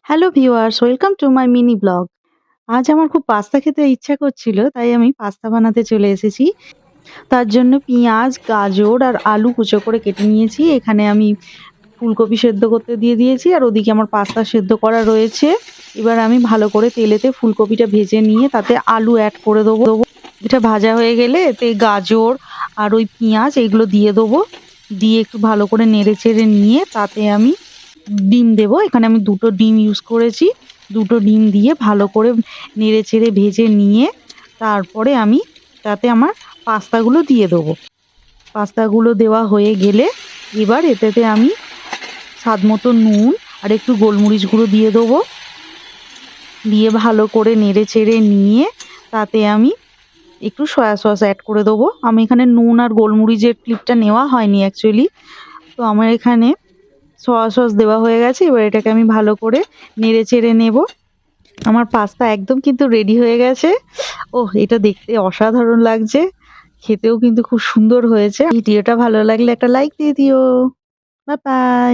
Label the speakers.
Speaker 1: Hello viewers, welcome to my mini blog. আজ আমার খুব পাস্তা খেতে ইচ্ছা করছিল, তাই আমি পাস্তা বানাতে চলে এসেছি। তার জন্য পেঁয়াজ, গাজর আর আলু কুচো করে কেটে নিয়েছি। এখানে আমি ফুলকপি সেদ্ধ করতে দিয়ে দিয়েছি আর ওদিকে আমার পাস্তা সেদ্ধ করা রয়েছে। এবার আমি ভালো করে তেলেতে ফুলকপিটা ভেজে নিয়ে তাতে আলু অ্যাড করে দেবো। এটা ভাজা হয়ে গেলে এতে গাজর আর ওই পেঁয়াজ এগুলো দিয়ে দেবো। দিয়ে একটু ভালো করে নেড়েচেড়ে নিয়ে তাতে আমি ডিম দেবো। এখানে আমি ২ টো ডিম ইউজ করেছি। ২ টো ডিম দিয়ে ভালো করে নেড়েচেড়ে ভেজে নিয়ে তারপরে আমি তাতে আমার পাস্তাগুলো দিয়ে দেবো। পাস্তাগুলো দেওয়া হয়ে গেলে এবার এটাতে আমি স্বাদমতো নুন আর একটু গোলমরিচ গুঁড়ো দিয়ে দেবো। দিয়ে ভালো করে নেড়েচেড়ে নিয়ে তাতে আমি একটু সয়া সস অ্যাড করে দেবো। আমি এখানে নুন আর গোলমরিচের ক্লিপটা নেওয়া হয়নি অ্যাকচুয়ালি। তো আমার এখানে সয়া সস দেওয়া হয়ে গেছে। এবার এটাকে আমি ভালো করে নেড়েচেড়ে নেব। আমার পাস্তা একদম কিন্তু রেডি হয়ে গেছে। ওহ! এটা দেখতে অসাধারণ লাগছে। খেতেও কিন্তু খুব সুন্দর হয়েছে। ভিডিওটা ভালো লাগলে একটা লাইক দিয়ে দিও। Bye bye.